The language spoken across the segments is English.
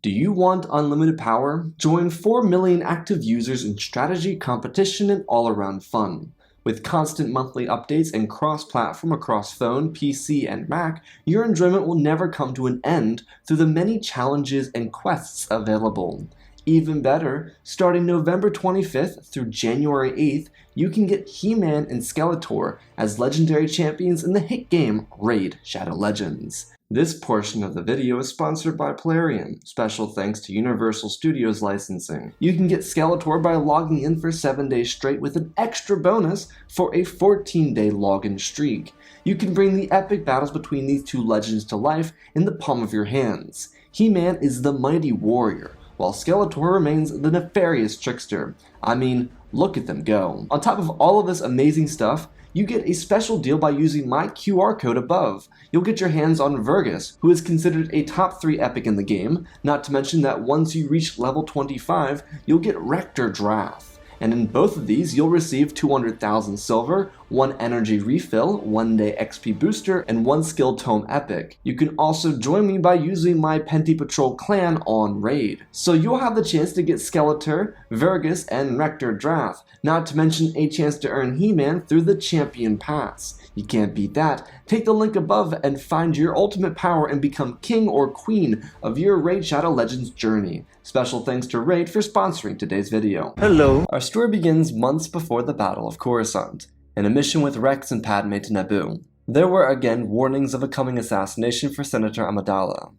Do you want unlimited power? Join 4 million active users in strategy, competition, and all-around fun. With constant monthly updates and cross-platform across phone, PC, and Mac, your enjoyment will never come to an end through the many challenges and quests available. Even better, starting November 25th through January 8th, you can get He-Man and Skeletor as legendary champions in the hit game Raid: Shadow Legends. This portion of the video is sponsored by Plarium, special thanks to Universal Studios licensing. You can get Skeletor by logging in for 7 days straight with an extra bonus for a 14-day login streak. You can bring the epic battles between these two legends to life in the palm of your hands. He-Man is the mighty warrior, while Skeletor remains the nefarious trickster. I mean, look at them go. On top of all of this amazing stuff, you get a special deal by using my QR code above. You'll get your hands on Vergis, who is considered a top 3 epic in the game, not to mention that once you reach level 25, you'll get Rector Drath. And in both of these, you'll receive 200,000 silver, 1 energy refill, 1 day XP booster, and 1 skill tome epic. You can also join me by using my Penti Patrol clan on Raid. So you'll have the chance to get Skeletor, Vergis, and Rector Drath, not to mention a chance to earn He-Man through the Champion Pass. You can't beat that. Take the link above and find your ultimate power and become king or queen of your Raid Shadow Legends journey. Special thanks to Raid for sponsoring today's video. Hello. Our story begins months before the Battle of Coruscant, in a mission with Rex and Padme to Naboo. There were again warnings of a coming assassination for Senator Amidala.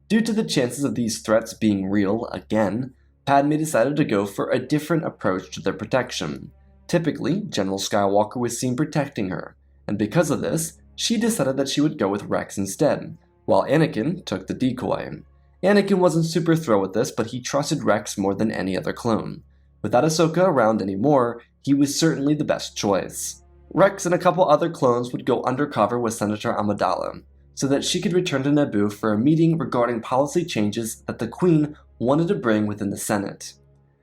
Due to the chances of these threats being real again, Padme decided to go for a different approach to their protection. Typically, General Skywalker was seen protecting her, and because of this, she decided that she would go with Rex instead, while Anakin took the decoy. Anakin wasn't super thrilled with this, but he trusted Rex more than any other clone. Without Ahsoka around anymore, he was certainly the best choice. Rex and a couple other clones would go undercover with Senator Amidala, so that she could return to Naboo for a meeting regarding policy changes that the Queen wanted to bring within the Senate.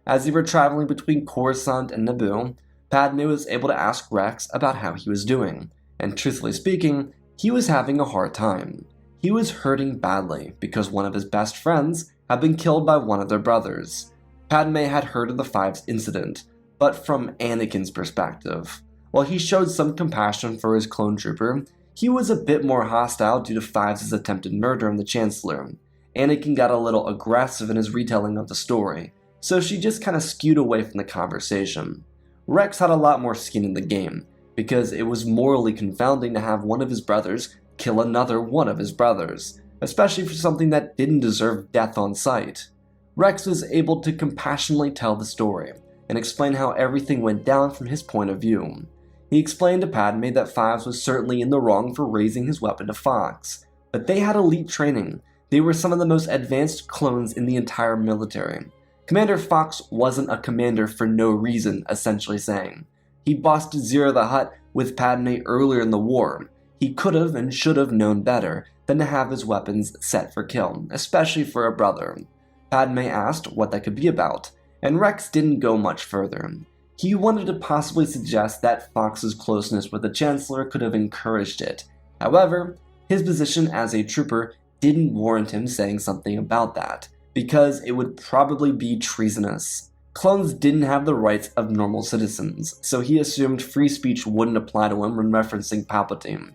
As they were traveling between Coruscant and Naboo, Padme was able to ask Rex about how he was doing, and truthfully speaking, he was having a hard time. He was hurting badly because one of his best friends had been killed by one of their brothers. Padme had heard of the Fives incident, but from Anakin's perspective. While he showed some compassion for his clone trooper, he was a bit more hostile due to Fives' attempted murder on the Chancellor. Anakin got a little aggressive in his retelling of the story, so she just kinda skewed away from the conversation. Rex had a lot more skin in the game, because it was morally confounding to have one of his brothers kill another one of his brothers, especially for something that didn't deserve death on sight. Rex was able to compassionately tell the story, and explain how everything went down from his point of view. He explained to Padme that Fives was certainly in the wrong for raising his weapon to Fox, but they had elite training. They were some of the most advanced clones in the entire military. Commander Fox wasn't a commander for no reason, essentially saying. He bossed Zero the Hutt with Padme earlier in the war. He could have and should have known better than to have his weapons set for kill, especially for a brother. Padme asked what that could be about, and Rex didn't go much further. He wanted to possibly suggest that Fox's closeness with the Chancellor could have encouraged it. However, his position as a trooper didn't warrant him saying something about that, because it would probably be treasonous. Clones didn't have the rights of normal citizens, so he assumed free speech wouldn't apply to him when referencing Palpatine.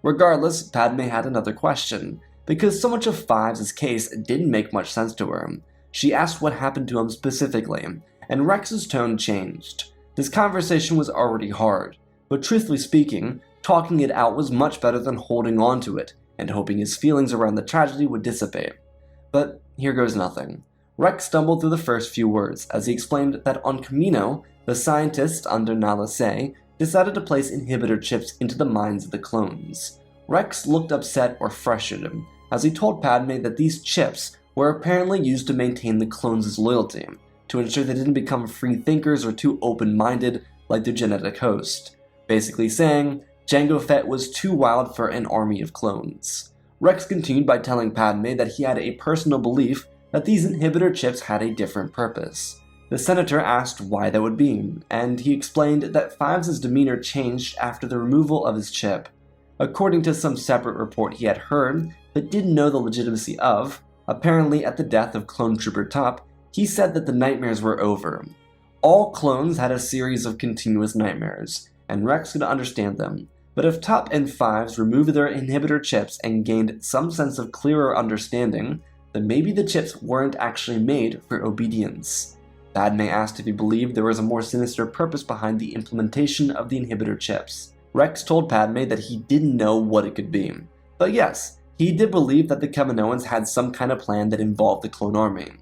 Regardless, Padme had another question, because so much of Fives' case didn't make much sense to her. She asked what happened to him specifically, and Rex's tone changed. This conversation was already hard, but truthfully speaking, talking it out was much better than holding on to it, and hoping his feelings around the tragedy would dissipate. But here goes nothing. Rex stumbled through the first few words as he explained that on Kamino, the scientists under Nala Se decided to place inhibitor chips into the minds of the clones. Rex looked upset or frustrated as he told Padme that these chips were apparently used to maintain the clones' loyalty, to ensure they didn't become free thinkers or too open-minded like their genetic host, basically saying Jango Fett was too wild for an army of clones. Rex continued by telling Padme that he had a personal belief that these inhibitor chips had a different purpose. The senator asked why that would be, and he explained that Fives' demeanor changed after the removal of his chip. According to some separate report he had heard, but didn't know the legitimacy of, Apparently, at the death of Clone Trooper Top, he said that the nightmares were over. All clones had a series of continuous nightmares, and Rex could understand them. But if Top and Fives removed their inhibitor chips and gained some sense of clearer understanding, then maybe the chips weren't actually made for obedience. Padme asked if he believed there was a more sinister purpose behind the implementation of the inhibitor chips. Rex told Padme that he didn't know what it could be. But yes, he did believe that the Kaminoans had some kind of plan that involved the clone army.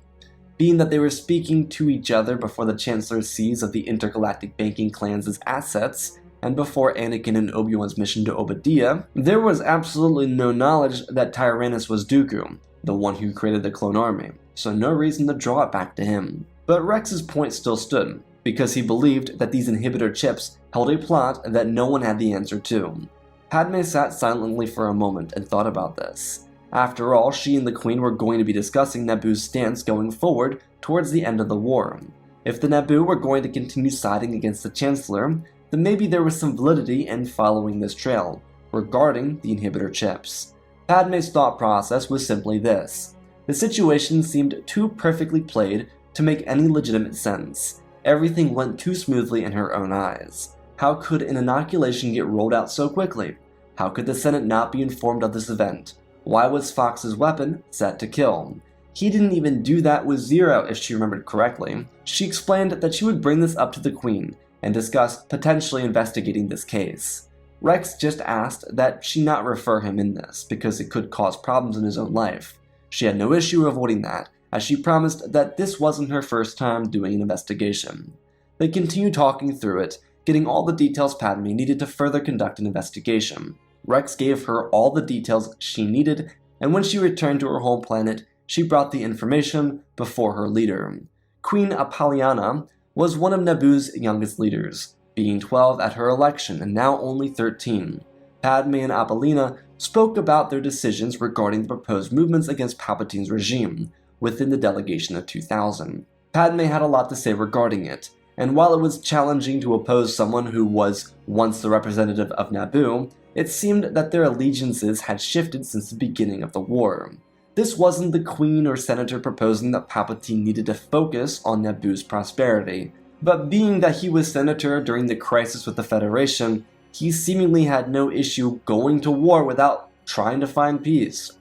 Being that they were speaking to each other before the Chancellor seized of the intergalactic banking clans' assets, and before Anakin and Obi-Wan's mission to Obadiah, there was absolutely no knowledge that Tyrannus was Dooku, the one who created the clone army, so no reason to draw it back to him. But Rex's point still stood, because he believed that these inhibitor chips held a plot that no one had the answer to. Padme sat silently for a moment and thought about this. After all, she and the Queen were going to be discussing Naboo's stance going forward towards the end of the war. If the Naboo were going to continue siding against the Chancellor, then maybe there was some validity in following this trail, regarding the inhibitor chips. Padme's thought process was simply this. The situation seemed too perfectly played to make any legitimate sense. Everything went too smoothly in her own eyes. How could an inoculation get rolled out so quickly? How could the Senate not be informed of this event? Why was Fox's weapon set to kill? He didn't even do that with Zero, if she remembered correctly. She explained that she would bring this up to the Queen and discuss potentially investigating this case. Rex just asked that she not refer him in this, because it could cause problems in his own life. She had no issue avoiding that, as she promised that this wasn't her first time doing an investigation. They continued talking through it, getting all the details Padme needed to further conduct an investigation. Rex gave her all the details she needed, and when she returned to her home planet, she brought the information before her leader. Queen Apalliana was one of Naboo's youngest leaders, being 12 at her election and now only 13. Padme and Apalliana spoke about their decisions regarding the proposed movements against Palpatine's regime within the delegation of 2000. Padme had a lot to say regarding it, and while it was challenging to oppose someone who was once the representative of Naboo, it seemed that their allegiances had shifted since the beginning of the war. This wasn't the Queen or Senator proposing that Palpatine needed to focus on Naboo's prosperity, but being that he was Senator during the crisis with the Federation, he seemingly had no issue going to war without trying to find peace.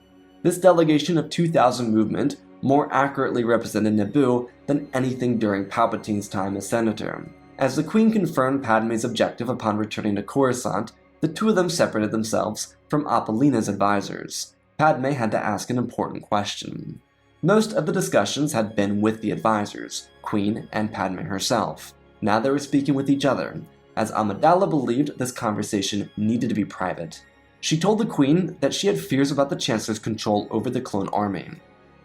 This delegation of 2000 movement more accurately represented Naboo than anything during Palpatine's time as Senator. As the Queen confirmed Padme's objective upon returning to Coruscant, the two of them separated themselves from Apallina's advisors. Padme had to ask an important question. Most of the discussions had been with the advisors, Queen and Padme herself. Now they were speaking with each other, as Amidala believed this conversation needed to be private. She told the Queen that she had fears about the Chancellor's control over the clone army.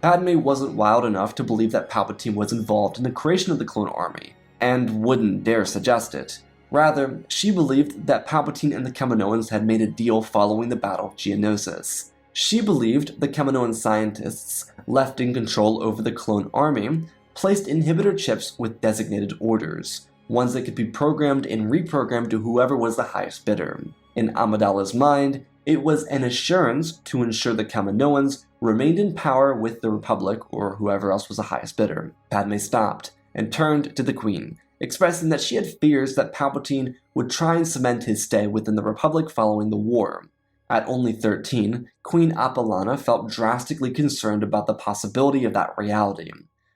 Padme wasn't wild enough to believe that Palpatine was involved in the creation of the clone army, and wouldn't dare suggest it. Rather, she believed that Palpatine and the Kaminoans had made a deal following the Battle of Geonosis. She believed the Kaminoan scientists, left in control over the clone army, placed inhibitor chips with designated orders, ones that could be programmed and reprogrammed to whoever was the highest bidder. In Amidala's mind, it was an assurance to ensure the Kaminoans remained in power with the Republic or whoever else was the highest bidder. Padme stopped and turned to the Queen, expressing that she had fears that Palpatine would try and cement his stay within the Republic following the war. At only 13, Queen Apalliana felt drastically concerned about the possibility of that reality.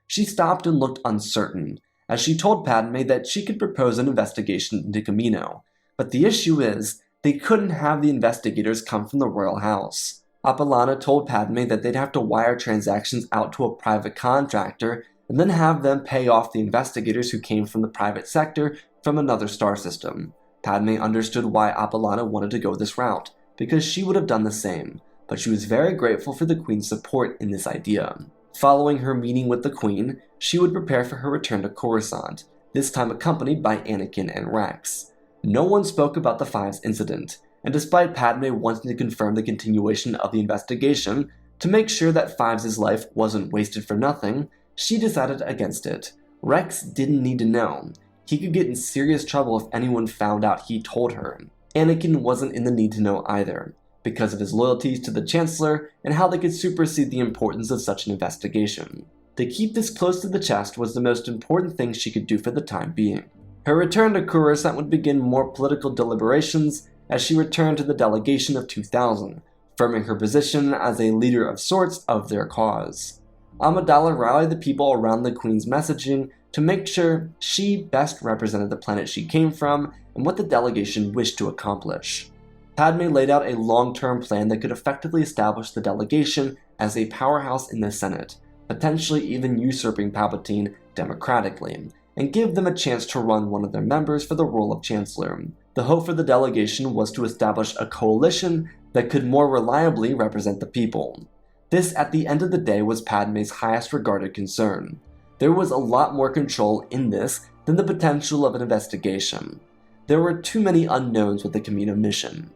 She stopped and looked uncertain, as she told Padme that she could propose an investigation into Kamino, but the issue is, they couldn't have the investigators come from the royal house. Apalliana told Padme that they'd have to wire transactions out to a private contractor and then have them pay off the investigators who came from the private sector from another star system. Padme understood why Apalliana wanted to go this route, because she would have done the same, but she was very grateful for the Queen's support in this idea. Following her meeting with the Queen, she would prepare for her return to Coruscant, this time accompanied by Anakin and Rex. No one spoke about the Fives incident, and despite Padme wanting to confirm the continuation of the investigation, to make sure that Fives' life wasn't wasted for nothing, she decided against it. Rex didn't need to know. He could get in serious trouble if anyone found out he told her. Anakin wasn't in the need to know either. because of his loyalties to the Chancellor and how they could supersede the importance of such an investigation. To keep this close to the chest was the most important thing she could do for the time being. Her return to Coruscant would begin more political deliberations as she returned to the delegation of 2000, firming her position as a leader of sorts of their cause. Amidala rallied the people around the Queen's messaging to make sure she best represented the planet she came from and what the delegation wished to accomplish. Padme laid out a long-term plan that could effectively establish the delegation as a powerhouse in the Senate, potentially even usurping Palpatine democratically, and give them a chance to run one of their members for the role of Chancellor. The hope for the delegation was to establish a coalition that could more reliably represent the people. This, at the end of the day, was Padme's highest regarded concern. There was a lot more control in this than the potential of an investigation. There were too many unknowns with the Kamino mission.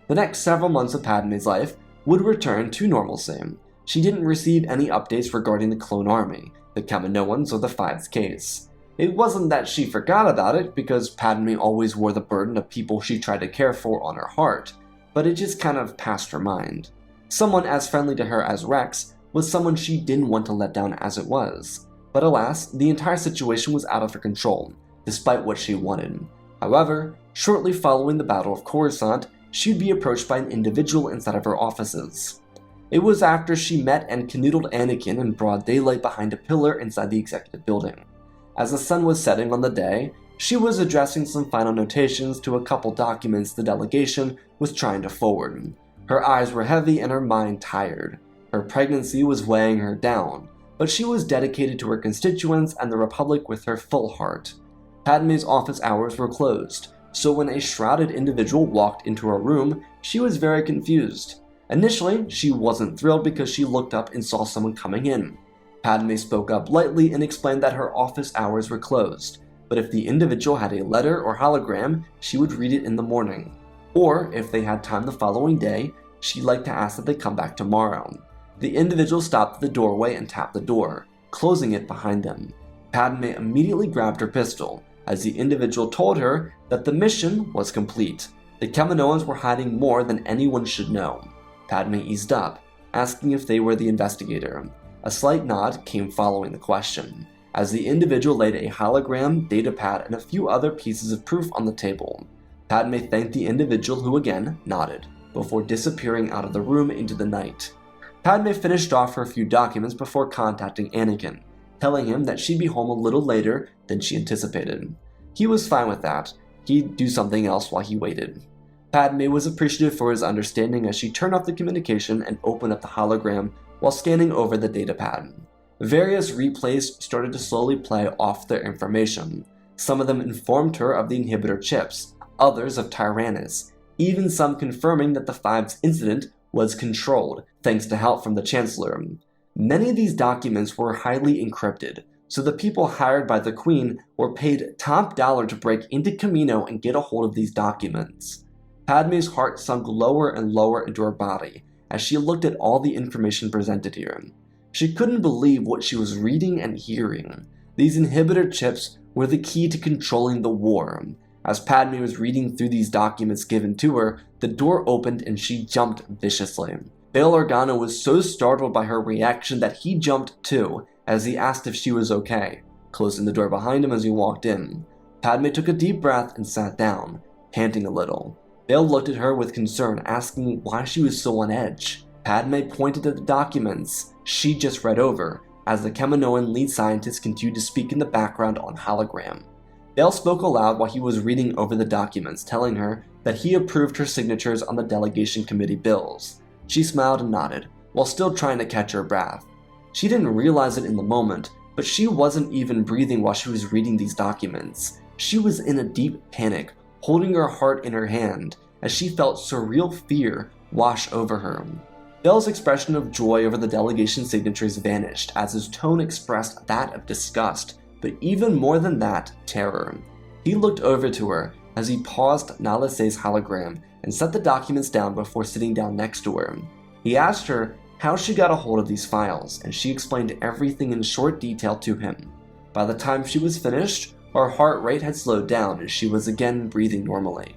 The next several months of Padme's life would return to normalcy. She didn't receive any updates regarding the clone army, the Kaminoans, or the Five's case. It wasn't that she forgot about it, because Padme always wore the burden of people she tried to care for on her heart, but it just kind of passed her mind. Someone as friendly to her as Rex was someone she didn't want to let down as it was. But alas, the entire situation was out of her control, despite what she wanted. However, shortly following the Battle of Coruscant, she'd be approached by an individual inside of her offices. It was after she met and canoodled Anakin in broad daylight behind a pillar inside the executive building. As the sun was setting on the day, she was addressing some final notations to a couple documents the delegation was trying to forward. Her eyes were heavy and her mind tired. Her pregnancy was weighing her down, but she was dedicated to her constituents and the Republic with her full heart. Padme's office hours were closed, so when a shrouded individual walked into her room, she was very confused. Initially, she wasn't thrilled because she looked up and saw someone coming in. Padme spoke up lightly and explained that her office hours were closed, but if the individual had a letter or hologram, she would read it in the morning. Or, if they had time the following day, she'd like to ask that they come back tomorrow. The individual stopped at the doorway and tapped the door, closing it behind them. Padme immediately grabbed her pistol, as the individual told her that the mission was complete. The Kaminoans were hiding more than anyone should know. Padme eased up, asking if they were the investigator. A slight nod came following the question, as the individual laid a hologram, datapad, and a few other pieces of proof on the table. Padme thanked the individual, who again nodded, before disappearing out of the room into the night. Padme finished off her few documents before contacting Anakin, telling him that she'd be home a little later than she anticipated. He was fine with that. He'd do something else while he waited. Padme was appreciative for his understanding as she turned off the communication and opened up the hologram while scanning over the datapad. Various replays started to slowly play off their information. Some of them informed her of the inhibitor chips, others of Tyrannus, even some confirming that the Five's incident was controlled, thanks to help from the Chancellor. Many of these documents were highly encrypted, so the people hired by the Queen were paid top dollar to break into Kamino and get a hold of these documents. Padme's heart sunk lower and lower into her body as she looked at all the information presented here. She couldn't believe what she was reading and hearing. These inhibitor chips were the key to controlling the war. As Padme was reading through these documents given to her, the door opened and she jumped viciously. Bail Organa was so startled by her reaction that he jumped too, as he asked if she was okay, closing the door behind him as he walked in. Padme took a deep breath and sat down, panting a little. Bail looked at her with concern, asking why she was so on edge. Padme pointed at the documents she just read over, as the Kaminoan lead scientist continued to speak in the background on hologram. Bail spoke aloud while he was reading over the documents, telling her that he approved her signatures on the delegation committee bills. She smiled and nodded, while still trying to catch her breath. She didn't realize it in the moment, but she wasn't even breathing while she was reading these documents. She was in a deep panic, holding her heart in her hand, as she felt surreal fear wash over her. Bail's expression of joy over the delegation signatures vanished, as his tone expressed that of disgust, but even more than that, terror. He looked over to her as he paused Nala Se's hologram and set the documents down before sitting down next to her. He asked her how she got a hold of these files, and she explained everything in short detail to him. By the time she was finished, her heart rate had slowed down and she was again breathing normally.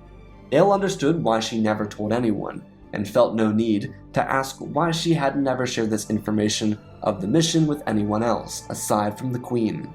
Bail understood why she never told anyone, and felt no need to ask why she had never shared this information of the mission with anyone else aside from the Queen.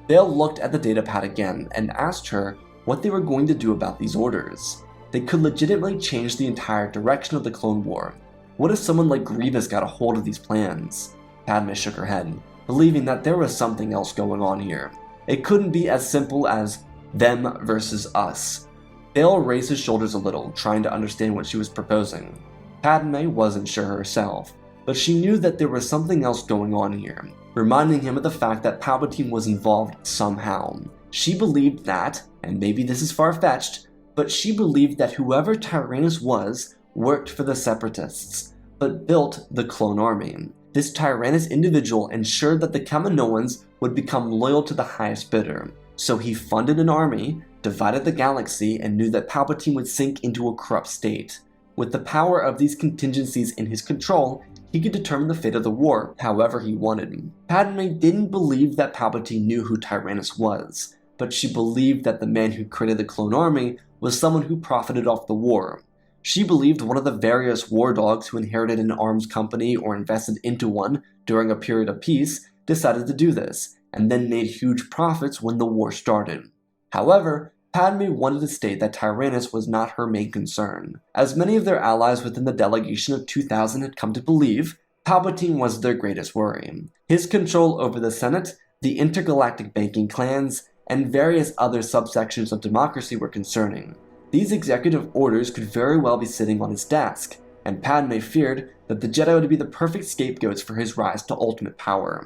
Bail looked at the datapad again and asked her what they were going to do about these orders. They could legitimately change the entire direction of the Clone War. What if someone like Grievous got a hold of these plans? Padme shook her head, believing that there was something else going on here. It couldn't be as simple as them versus us. Bail raised his shoulders a little, trying to understand what she was proposing. Padme wasn't sure herself, but she knew that there was something else going on here, reminding him of the fact that Palpatine was involved somehow. She believed that, and maybe this is far-fetched, but she believed that whoever Tyrannus was worked for the Separatists, but built the clone army. This Tyrannus individual ensured that the Kaminoans would become loyal to the highest bidder, so he funded an army, divided the galaxy, and knew that Palpatine would sink into a corrupt state. With the power of these contingencies in his control, he could determine the fate of the war however he wanted. Padme didn't believe that Palpatine knew who Tyrannus was, but she believed that the man who created the clone army was someone who profited off the war. She believed one of the various war dogs who inherited an arms company or invested into one during a period of peace decided to do this, and then made huge profits when the war started. However, Padme wanted to state that Tyrannus was not her main concern. As many of their allies within the delegation of 2000 had come to believe, Palpatine was their greatest worry. His control over the Senate, the intergalactic banking clans, and various other subsections of democracy were concerning. These executive orders could very well be sitting on his desk, and Padme feared that the Jedi would be the perfect scapegoats for his rise to ultimate power.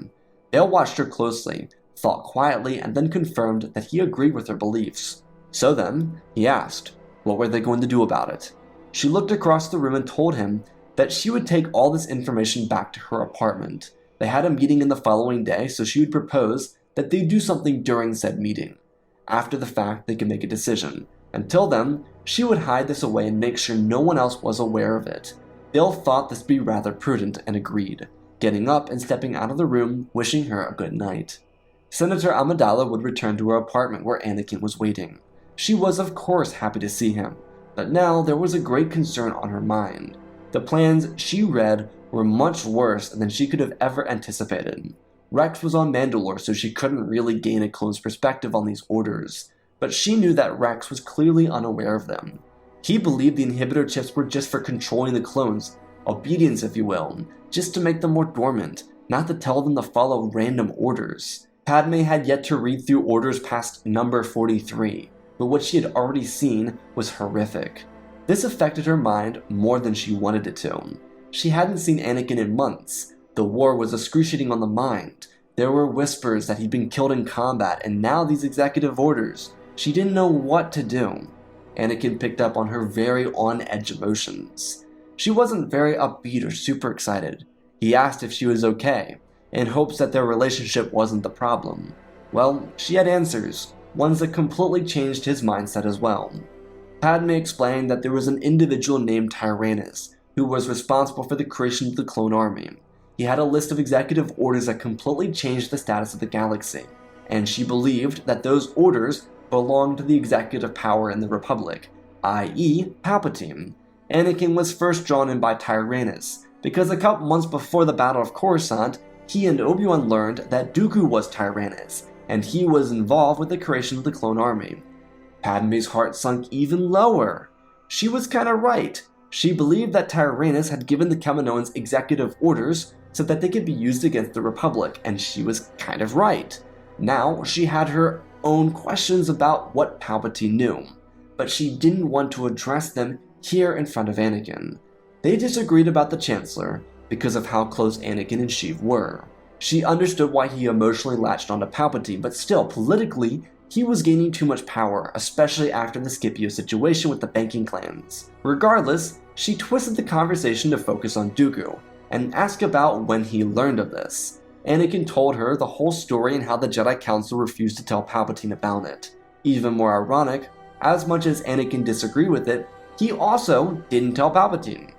Bail watched her closely, thought quietly, and then confirmed that he agreed with her beliefs. So then, he asked, what were they going to do about it? She looked across the room and told him that she would take all this information back to her apartment. They had a meeting in the following day, so she would propose that they do something during said meeting. After the fact, they could make a decision. Until then, she would hide this away and make sure no one else was aware of it. Bill thought this would be rather prudent and agreed, getting up and stepping out of the room, wishing her a good night. Senator Amidala would return to her apartment where Anakin was waiting. She was of course happy to see him, but now there was a great concern on her mind. The plans she read were much worse than she could have ever anticipated. Rex was on Mandalore, so she couldn't really gain a clone's perspective on these orders, but she knew that Rex was clearly unaware of them. He believed the inhibitor chips were just for controlling the clones, obedience if you will, just to make them more dormant, not to tell them to follow random orders. Padme had yet to read through orders past number 43, but what she had already seen was horrific. This affected her mind more than she wanted it to. She hadn't seen Anakin in months. The war was excruciating on the mind. There were whispers that he'd been killed in combat, and now these executive orders. She didn't know what to do. Anakin picked up on her very on-edge emotions. She wasn't very upbeat or super excited. He asked if she was okay, in hopes that their relationship wasn't the problem. Well, she had answers, ones that completely changed his mindset as well. Padme explained that there was an individual named Tyrannus, who was responsible for the creation of the clone army. He had a list of executive orders that completely changed the status of the galaxy, and she believed that those orders belonged to the executive power in the Republic, i.e. Palpatine. Anakin was first drawn in by Tyrannus, because a couple months before the Battle of Coruscant, he and Obi-Wan learned that Dooku was Tyrannus, and he was involved with the creation of the clone army. Padme's heart sunk even lower. She was kinda right. She believed that Tyrannus had given the Kaminoans executive orders so that they could be used against the Republic, and she was kind of right. Now, she had her own questions about what Palpatine knew, but she didn't want to address them here in front of Anakin. They disagreed about the Chancellor because of how close Anakin and Sheev were. She understood why he emotionally latched onto Palpatine, but still, politically, he was gaining too much power, especially after the Scipio situation with the banking clans. Regardless, she twisted the conversation to focus on Dooku, and asked about when he learned of this. Anakin told her the whole story and how the Jedi Council refused to tell Palpatine about it. Even more ironic, as much as Anakin disagreed with it, he also didn't tell Palpatine.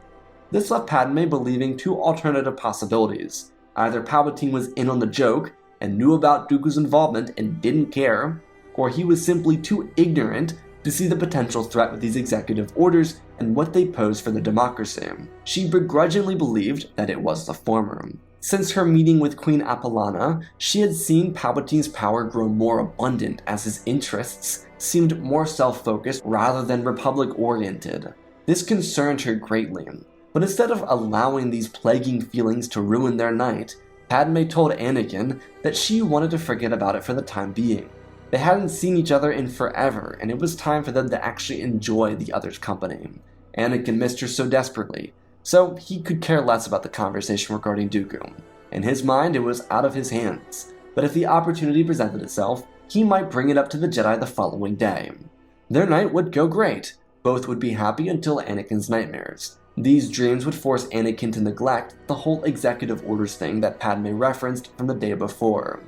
This left Padme believing two alternative possibilities. Either Palpatine was in on the joke and knew about Dooku's involvement and didn't care, or he was simply too ignorant to see the potential threat with these executive orders and what they pose for the democracy. She begrudgingly believed that it was the former. Since her meeting with Queen Apolana, she had seen Palpatine's power grow more abundant as his interests seemed more self-focused rather than republic-oriented. This concerned her greatly, but instead of allowing these plaguing feelings to ruin their night, Padme told Anakin that she wanted to forget about it for the time being. They hadn't seen each other in forever, and it was time for them to actually enjoy the other's company. Anakin missed her so desperately, so he could care less about the conversation regarding Dooku. In his mind, it was out of his hands, but if the opportunity presented itself, he might bring it up to the Jedi the following day. Their night would go great. Both would be happy until Anakin's nightmares. These dreams would force Anakin to neglect the whole executive orders thing that Padme referenced from the day before.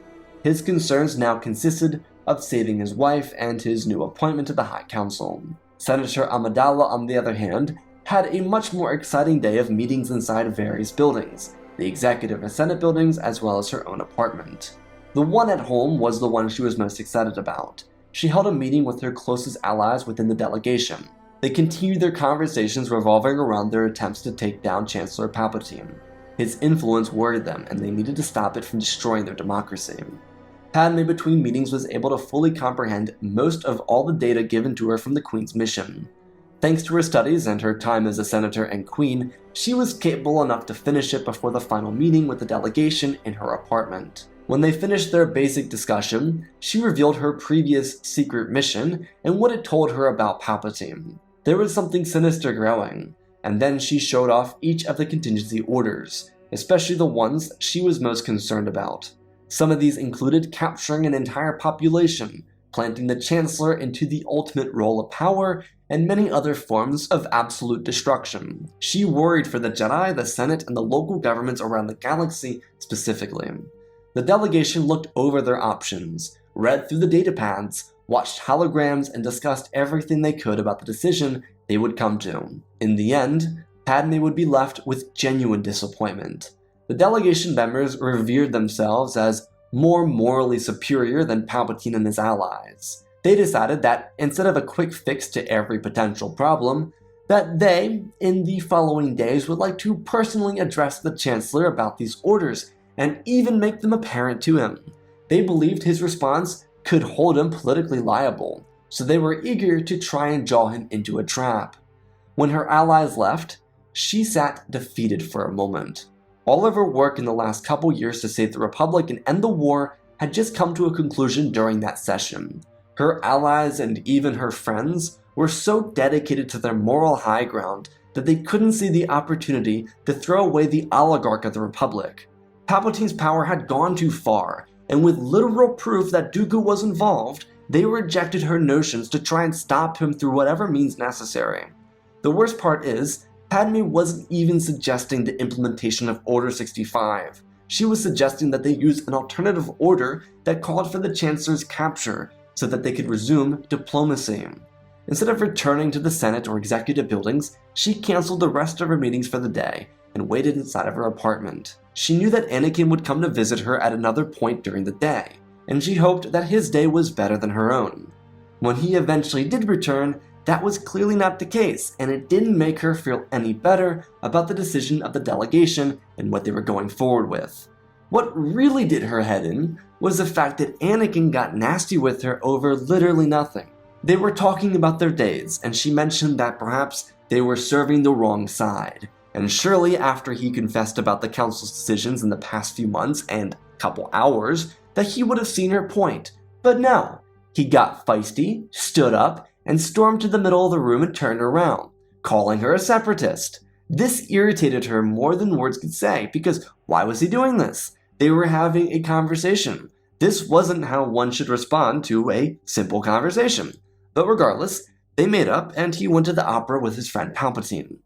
His concerns now consisted of saving his wife and his new appointment to the High Council. Senator Amidala, on the other hand, had a much more exciting day of meetings inside various buildings, the executive and senate buildings as well as her own apartment. The one at home was the one she was most excited about. She held a meeting with her closest allies within the delegation. They continued their conversations revolving around their attempts to take down Chancellor Palpatine. His influence worried them, and they needed to stop it from destroying their democracy. Padme, between meetings, was able to fully comprehend most of all the data given to her from the Queen's mission. Thanks to her studies and her time as a senator and queen, she was capable enough to finish it before the final meeting with the delegation in her apartment. When they finished their basic discussion, she revealed her previous secret mission and what it told her about Palpatine. There was something sinister growing, and then she showed off each of the contingency orders, especially the ones she was most concerned about. Some of these included capturing an entire population, planting the Chancellor into the ultimate role of power, and many other forms of absolute destruction. She worried for the Jedi, the Senate, and the local governments around the galaxy specifically. The delegation looked over their options, read through the datapads, watched holograms, and discussed everything they could about the decision they would come to. In the end, Padme would be left with genuine disappointment. The delegation members revered themselves as more morally superior than Palpatine and his allies. They decided that instead of a quick fix to every potential problem, that they, in the following days, would like to personally address the Chancellor about these orders and even make them apparent to him. They believed his response could hold him politically liable, so they were eager to try and draw him into a trap. When her allies left, she sat defeated for a moment. All of her work in the last couple years to save the Republic and end the war had just come to a conclusion during that session. Her allies and even her friends were so dedicated to their moral high ground that they couldn't see the opportunity to throw away the oligarch of the Republic. Palpatine's power had gone too far, and with literal proof that Dooku was involved, they rejected her notions to try and stop him through whatever means necessary. The worst part is, Padme wasn't even suggesting the implementation of Order 65. She was suggesting that they use an alternative order that called for the Chancellor's capture so that they could resume diplomacy. Instead of returning to the Senate or executive buildings, she canceled the rest of her meetings for the day and waited inside of her apartment. She knew that Anakin would come to visit her at another point during the day, and she hoped that his day was better than her own. When he eventually did return, that was clearly not the case, and it didn't make her feel any better about the decision of the delegation and what they were going forward with. What really did her head in was the fact that Anakin got nasty with her over literally nothing. They were talking about their days, and she mentioned that perhaps they were serving the wrong side. And surely after he confessed about the Council's decisions in the past few months and couple hours, that he would have seen her point. But no, he got feisty, stood up, and stormed to the middle of the room and turned around, calling her a separatist. This irritated her more than words could say, because why was he doing this? They were having a conversation. This wasn't how one should respond to a simple conversation. But regardless, they made up, and he went to the opera with his friend Palpatine.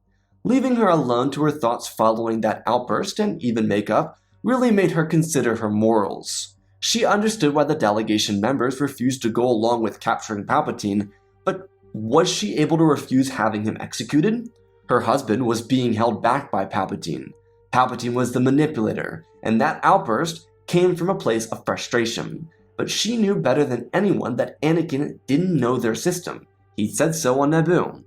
Leaving her alone to her thoughts following that outburst and even makeup really made her consider her morals. She understood why the delegation members refused to go along with capturing Palpatine, but was she able to refuse having him executed? Her husband was being held back by Palpatine. Palpatine was the manipulator, and that outburst came from a place of frustration. But she knew better than anyone that Anakin didn't know their system. He said so on Naboo.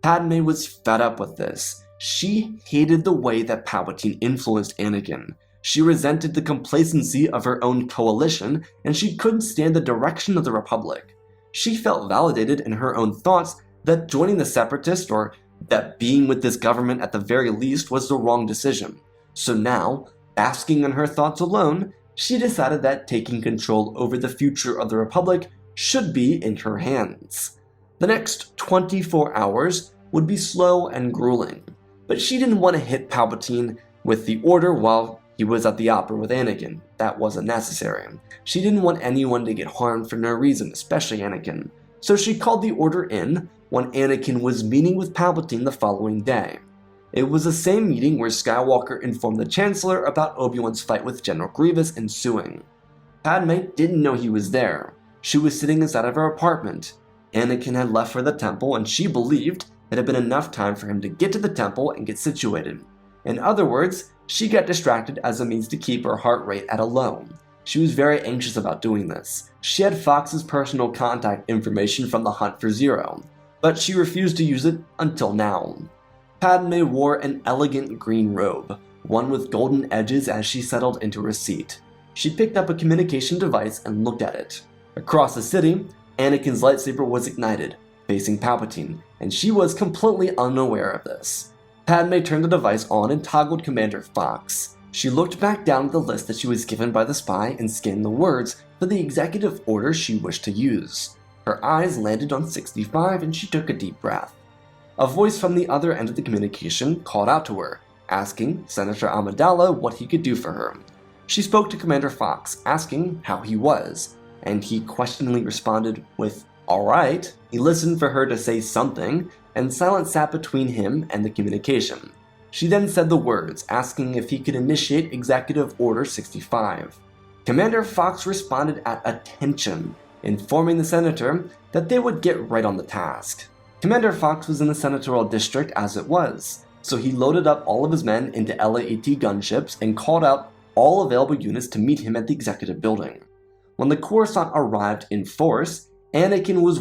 Padme was fed up with this. She hated the way that Palpatine influenced Anakin. She resented the complacency of her own coalition, and she couldn't stand the direction of the Republic. She felt validated in her own thoughts that joining the Separatists, or that being with this government at the very least, was the wrong decision. So now, basking in her thoughts alone, she decided that taking control over the future of the Republic should be in her hands. The next 24 hours would be slow and grueling, but she didn't want to hit Palpatine with the order while he was at the opera with Anakin. That wasn't necessary. She didn't want anyone to get harmed for no reason, especially Anakin. So she called the order in when Anakin was meeting with Palpatine the following day. It was the same meeting where Skywalker informed the Chancellor about Obi-Wan's fight with General Grievous ensuing. Padme didn't know he was there. She was sitting inside of her apartment. Anakin had left for the temple, and she believed it had been enough time for him to get to the temple and get situated. In other words, she got distracted as a means to keep her heart rate at a low. She was very anxious about doing this. She had Fox's personal contact information from the hunt for Zero, but she refused to use it until now. Padme wore an elegant green robe, one with golden edges as she settled into her seat. She picked up a communication device and looked at it. Across the city, Anakin's lightsaber was ignited, facing Palpatine, and she was completely unaware of this. Padme turned the device on and toggled Commander Fox. She looked back down at the list that she was given by the spy and scanned the words for the executive order she wished to use. Her eyes landed on 65 and she took a deep breath. A voice from the other end of the communication called out to her, asking Senator Amidala what he could do for her. She spoke to Commander Fox, asking how he was, and he questioningly responded with, "Alright." He listened for her to say something, and silence sat between him and the communication. She then said the words, asking if he could initiate Executive Order 65. Commander Fox responded at attention, informing the senator that they would get right on the task. Commander Fox was in the senatorial district as it was, so he loaded up all of his men into LAAT gunships and called out all available units to meet him at the executive building. When the Coruscant arrived in force, Anakin was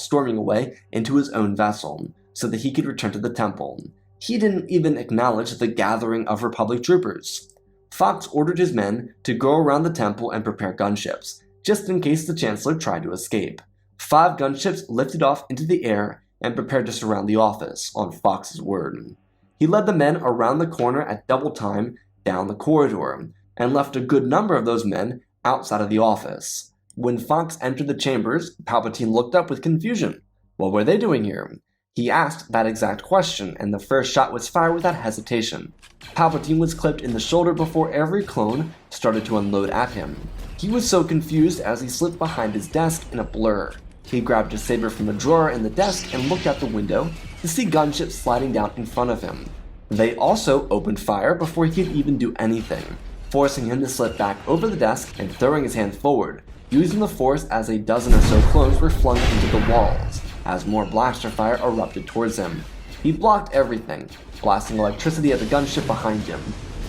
storming away into his own vessel, so that he could return to the temple. He didn't even acknowledge the gathering of Republic troopers. Fox ordered his men to go around the temple and prepare gunships, just in case the Chancellor tried to escape. 5 gunships lifted off into the air and prepared to surround the office, on Fox's word. He led the men around the corner at double time down the corridor, and left a good number of those men outside of the office. When Fox entered the chambers, Palpatine looked up with confusion. What were they doing here? He asked that exact question, and the first shot was fired without hesitation. Palpatine was clipped in the shoulder before every clone started to unload at him. He was so confused as he slipped behind his desk in a blur. He grabbed his saber from a drawer in the desk and looked out the window to see gunships sliding down in front of him. They also opened fire before he could even do anything, forcing him to slip back over the desk and throwing his hand forward, using the force as a dozen or so clones were flung into the walls, as more blaster fire erupted towards him. He blocked everything, blasting electricity at the gunship behind him,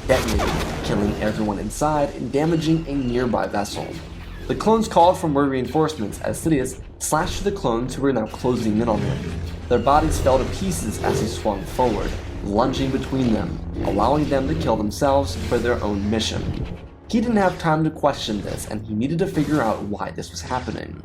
detonating, killing everyone inside and damaging a nearby vessel. The clones called for more reinforcements as Sidious slashed through the clones who were now closing in on him. Their bodies fell to pieces as he swung forward, lunging between them, allowing them to kill themselves for their own mission. He didn't have time to question this, and he needed to figure out why this was happening.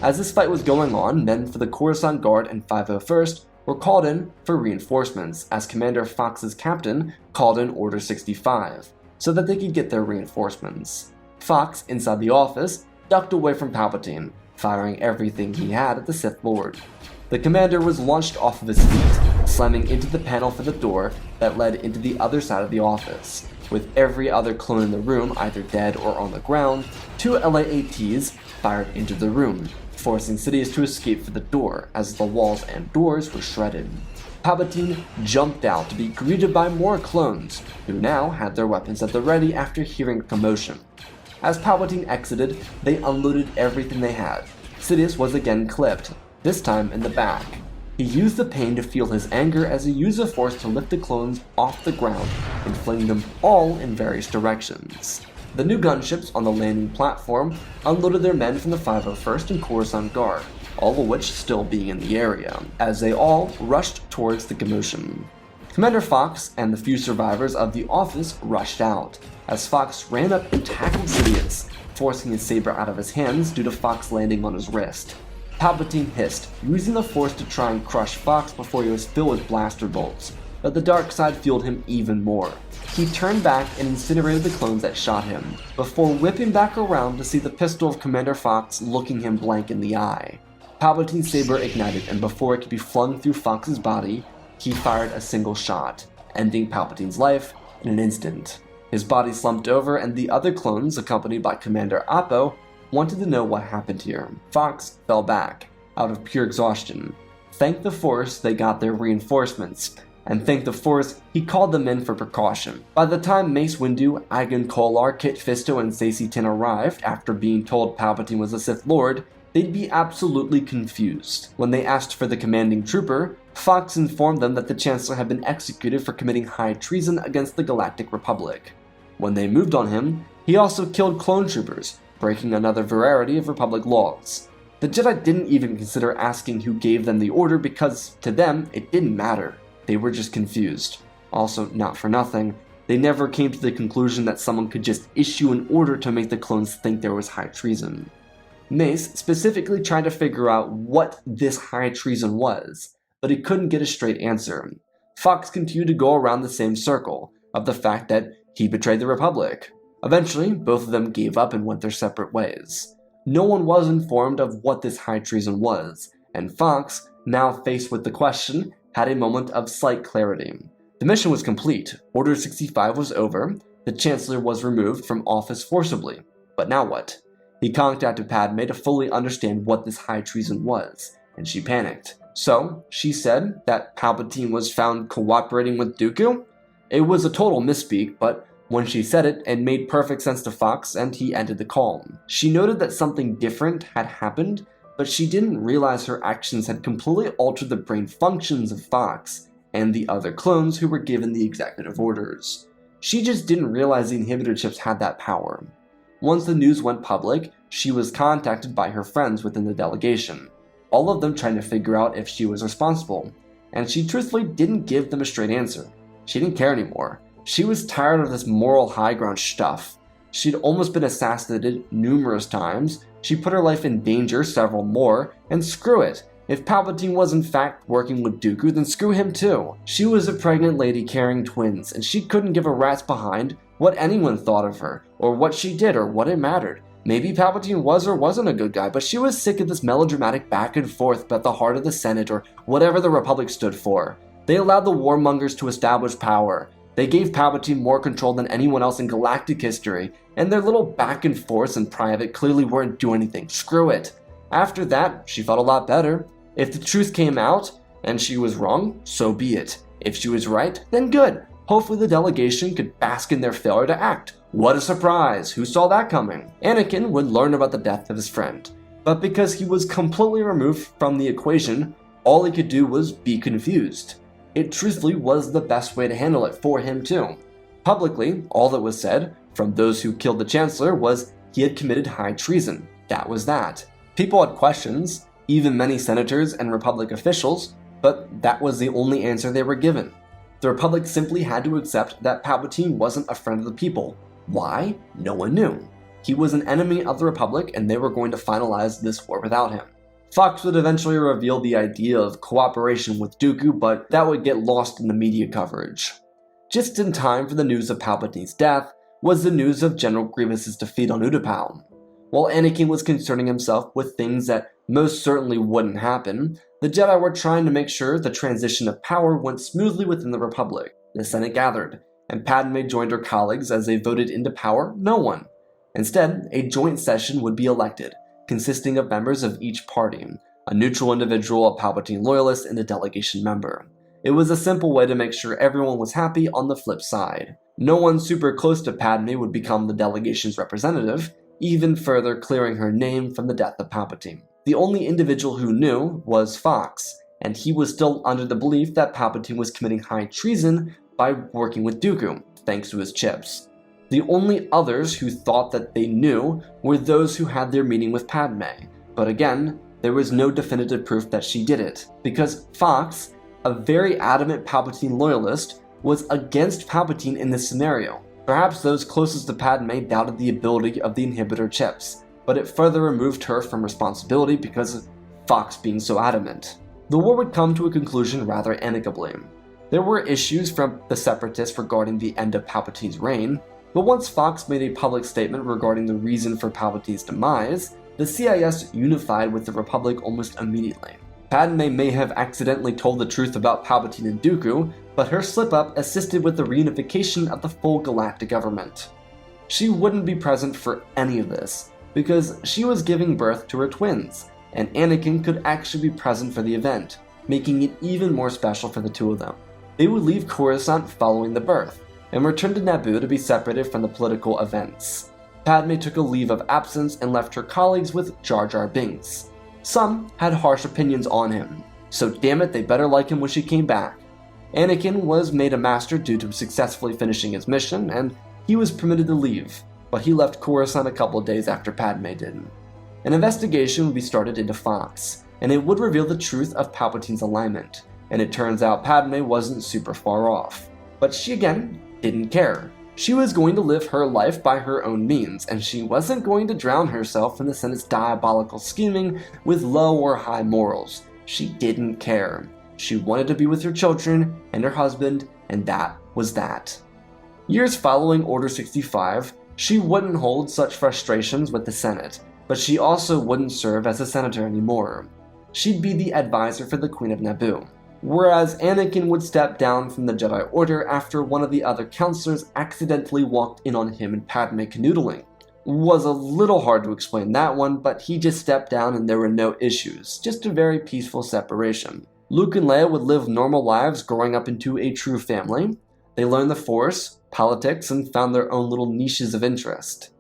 As this fight was going on, men for the Coruscant Guard and 501st were called in for reinforcements, as Commander Fox's captain called in Order 65, so that they could get their reinforcements. Fox, inside the office, ducked away from Palpatine, firing everything he had at the Sith Lord. The commander was launched off of his feet, slamming into the panel for the door that led into the other side of the office. With every other clone in the room either dead or on the ground, 2 LAATs fired into the room, forcing Sidious to escape for the door as the walls and doors were shredded. Palpatine jumped out to be greeted by more clones, who now had their weapons at the ready after hearing a commotion. As Palpatine exited, they unloaded everything they had. Sidious was again clipped, this time in the back. He used the pain to fuel his anger as he used the force to lift the clones off the ground and fling them all in various directions. The new gunships on the landing platform unloaded their men from the 501st and Coruscant Guard, all of which still being in the area, as they all rushed towards the commotion. Commander Fox and the few survivors of the office rushed out, as Fox ran up and tackled Sidious, forcing his saber out of his hands due to Fox landing on his wrist. Palpatine hissed, using the Force to try and crush Fox before he was filled with blaster bolts, but the dark side fueled him even more. He turned back and incinerated the clones that shot him, before whipping back around to see the pistol of Commander Fox looking him blank in the eye. Palpatine's saber ignited, and before it could be flung through Fox's body, he fired a single shot, ending Palpatine's life in an instant. His body slumped over, and the other clones, accompanied by Commander Appo, wanted to know what happened here. Fox fell back, out of pure exhaustion. Thank the Force they got their reinforcements, and thank the Force he called them in for precaution. By the time Mace Windu, Agon Kolar, Kit Fisto, and Saesee Tiin arrived after being told Palpatine was a Sith Lord, they'd be absolutely confused. When they asked for the commanding trooper, Fox informed them that the Chancellor had been executed for committing high treason against the Galactic Republic. When they moved on him, he also killed clone troopers, breaking another variety of Republic laws. The Jedi didn't even consider asking who gave them the order because, to them, it didn't matter. They were just confused. Also, not for nothing, they never came to the conclusion that someone could just issue an order to make the clones think there was high treason. Mace specifically tried to figure out what this high treason was, but he couldn't get a straight answer. Fox continued to go around the same circle, of the fact that he betrayed the Republic. Eventually, both of them gave up and went their separate ways. No one was informed of what this high treason was, and Fox, now faced with the question, had a moment of slight clarity. The mission was complete, Order 65 was over, the Chancellor was removed from office forcibly. But now what? He contacted Padme to fully understand what this high treason was, and she panicked. So, she said that Palpatine was found cooperating with Dooku? It was a total misspeak, but when she said it, it made perfect sense to Fox, and he ended the call. She noted that something different had happened, but she didn't realize her actions had completely altered the brain functions of Fox and the other clones who were given the executive orders. She just didn't realize the inhibitor chips had that power. Once the news went public, she was contacted by her friends within the delegation, all of them trying to figure out if she was responsible, and she truthfully didn't give them a straight answer. She didn't care anymore. She was tired of this moral high ground stuff. She'd almost been assassinated numerous times, she put her life in danger several more, and screw it. If Palpatine was in fact working with Dooku, then screw him too. She was a pregnant lady carrying twins, and she couldn't give a rat's behind what anyone thought of her, or what she did, or what it mattered. Maybe Palpatine was or wasn't a good guy, but she was sick of this melodramatic back and forth about the heart of the Senate, or whatever the Republic stood for. They allowed the warmongers to establish power. They gave Palpatine more control than anyone else in galactic history, and their little back and forth in private clearly weren't doing anything. Screw it. After that, she felt a lot better. If the truth came out, and she was wrong, so be it. If she was right, then good. Hopefully the delegation could bask in their failure to act. What a surprise! Who saw that coming? Anakin would learn about the death of his friend, but because he was completely removed from the equation, all he could do was be confused. It truthfully was the best way to handle it for him too. Publicly, all that was said, from those who killed the Chancellor, was he had committed high treason. That was that. People had questions, even many senators and Republic officials, but that was the only answer they were given. The Republic simply had to accept that Palpatine wasn't a friend of the people. Why? No one knew. He was an enemy of the Republic, and they were going to finalize this war without him. Fox would eventually reveal the idea of cooperation with Dooku, but that would get lost in the media coverage. Just in time for the news of Palpatine's death was the news of General Grievous's defeat on Utapau. While Anakin was concerning himself with things that most certainly wouldn't happen, the Jedi were trying to make sure the transition of power went smoothly within the Republic. The Senate gathered, and Padme joined her colleagues as they voted into power no one. Instead, a joint session would be elected, consisting of members of each party, a neutral individual, a Palpatine loyalist, and a delegation member. It was a simple way to make sure everyone was happy on the flip side. No one super close to Padme would become the delegation's representative, even further clearing her name from the death of Palpatine. The only individual who knew was Fox, and he was still under the belief that Palpatine was committing high treason by working with Dooku, thanks to his chips. The only others who thought that they knew were those who had their meeting with Padme, but again, there was no definitive proof that she did it, because Fox, a very adamant Palpatine loyalist, was against Palpatine in this scenario. Perhaps those closest to Padme doubted the ability of the inhibitor chips, but it further removed her from responsibility because of Fox being so adamant. The war would come to a conclusion rather amicably. There were issues from the Separatists regarding the end of Palpatine's reign, but once Fox made a public statement regarding the reason for Palpatine's demise, the CIS unified with the Republic almost immediately. Padme may have accidentally told the truth about Palpatine and Dooku, but her slip-up assisted with the reunification of the full galactic government. She wouldn't be present for any of this, because she was giving birth to her twins, and Anakin could actually be present for the event, making it even more special for the two of them. They would leave Coruscant following the birth, and return to Naboo to be separated from the political events. Padme took a leave of absence and left her colleagues with Jar Jar Binks. Some had harsh opinions on him, so damn it, they better like him when she came back. Anakin was made a master due to successfully finishing his mission, and he was permitted to leave, but he left Coruscant a couple of days after Padme did. An investigation would be started into Fox, and it would reveal the truth of Palpatine's alignment, and it turns out Padme wasn't super far off. But she again didn't care. She was going to live her life by her own means, and she wasn't going to drown herself in the Senate's diabolical scheming with low or high morals. She didn't care. She wanted to be with her children and her husband, and that was that. Years following Order 65, she wouldn't hold such frustrations with the Senate, but she also wouldn't serve as a senator anymore. She'd be the advisor for the Queen of Naboo. Whereas Anakin would step down from the Jedi Order after one of the other counselors accidentally walked in on him and Padme canoodling. Was a little hard to explain that one, but he just stepped down and there were no issues, just a very peaceful separation. Luke and Leia would live normal lives growing up into a true family. They learned the Force, politics, and found their own little niches of interest.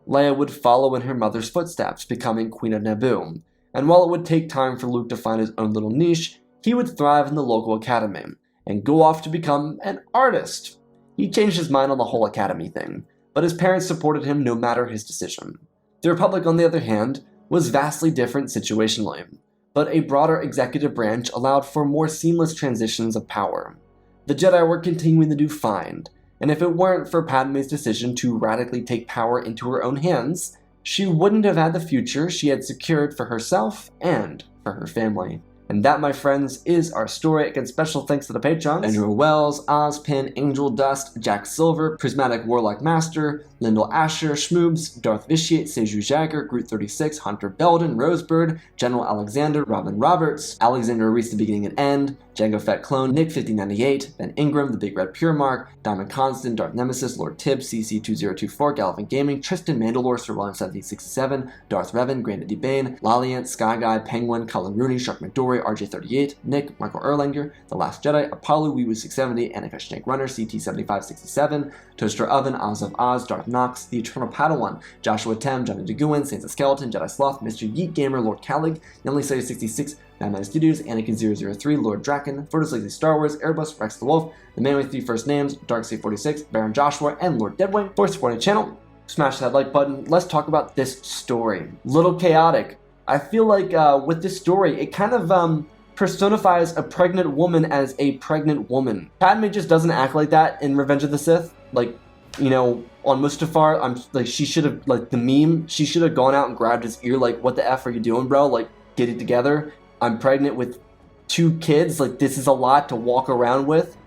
Leia would follow in her mother's footsteps, becoming Queen of Naboo, and while it would take time for Luke to find his own little niche, he would thrive in the local academy, and go off to become an artist. He changed his mind on the whole academy thing, but his parents supported him no matter his decision. The Republic, on the other hand, was vastly different situationally, but a broader executive branch allowed for more seamless transitions of power. The Jedi were continuing to do fine, and if it weren't for Padme's decision to radically take power into her own hands, she wouldn't have had the future she had secured for herself and for her family. And that, my friends, is our story. Again, special thanks to the patrons: Andrew Wells, Ozpin, Angel Dust, Jack Silver, Prismatic Warlock Master, Lyndall Asher, Schmoobs, Darth Vitiate, Seju Jagger, Groot36, Hunter Belden, Rosebird, General Alexander, Robin Roberts, Alexander Reese, The Beginning and End, Django Fett Clone, Nick5098, Ben Ingram, The Big Red Pure Mark, Diamond Constant, Darth Nemesis, Lord Tibbs, CC2024, Galvin Gaming, Tristan Mandalore, Sir William 1767, Darth Revan, Grandaddy Bane, Laliant, Sky Guy, Penguin, Cullen Rooney, Shark McDory, RJ38, Nick, Michael Erlanger, The Last Jedi, Apollo, Weewoo670, Annika Snake Runner, CT7567, Toaster Oven, Oz of Oz, Darth Knox, The Eternal Padawan, Joshua Tem, Johnny DeGuin, Saints of Skeleton, Jedi Sloth, Mr. Yeet Gamer, Lord Callig, Youngly Slayer 66, Batman Studios, Anakin003, Lord Draken, Photos Lazy Star Wars, Airbus, Rex the Wolf, The Man with Three First Names, Darkseid46, Baron Joshua, and Lord Deadwing. For supporting the channel, smash that like button. Let's talk about this story. Little chaotic. I feel like with this story, it kind of personifies a pregnant woman as a pregnant woman. Padme just doesn't act like that in Revenge of the Sith. Like, you know, on Mustafar, she should have, like the meme, she should have gone out and grabbed his ear, like, what the F are you doing, bro? Like, get it together. I'm pregnant with 2 kids, like, this is a lot to walk around with.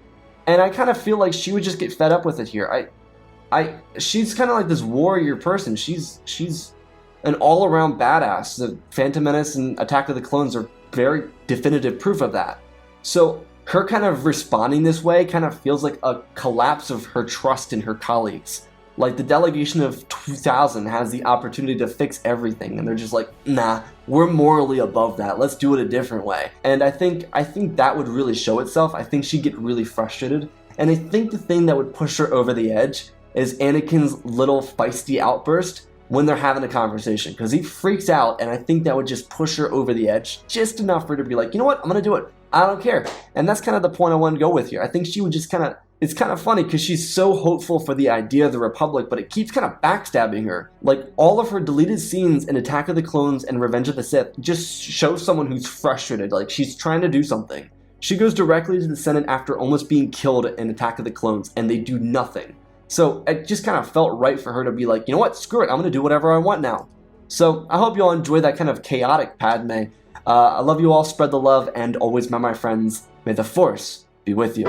And I kind of feel like she would just get fed up with it here. She's kind of like this warrior person. She's an all-around badass. The Phantom Menace and Attack of the Clones are very definitive proof of that. So her kind of responding this way kind of feels like a collapse of her trust in her colleagues. Like, the delegation of 2000 has the opportunity to fix everything, and they're just like, nah, we're morally above that. Let's do it a different way. And I think that would really show itself. I think she'd get really frustrated. And I think the thing that would push her over the edge is Anakin's little feisty outburst when they're having a conversation, because he freaks out, and I think that would just push her over the edge just enough for her to be like, you know what, I'm gonna do it. I don't care. And that's kind of the point I want to go with here. I think she would just kind of, It's kind of funny because she's so hopeful for the idea of the Republic, but it keeps kind of backstabbing her. Like, all of her deleted scenes in Attack of the Clones and Revenge of the Sith just show someone who's frustrated, like she's trying to do something. She goes directly to the Senate after almost being killed in Attack of the Clones, and they do nothing. So it just kind of felt right for her to be like, you know what, screw it, I'm going to do whatever I want now. So I hope you all enjoy that kind of chaotic Padme. I love you all, spread the love, and always remember, my friends, may the Force be with you.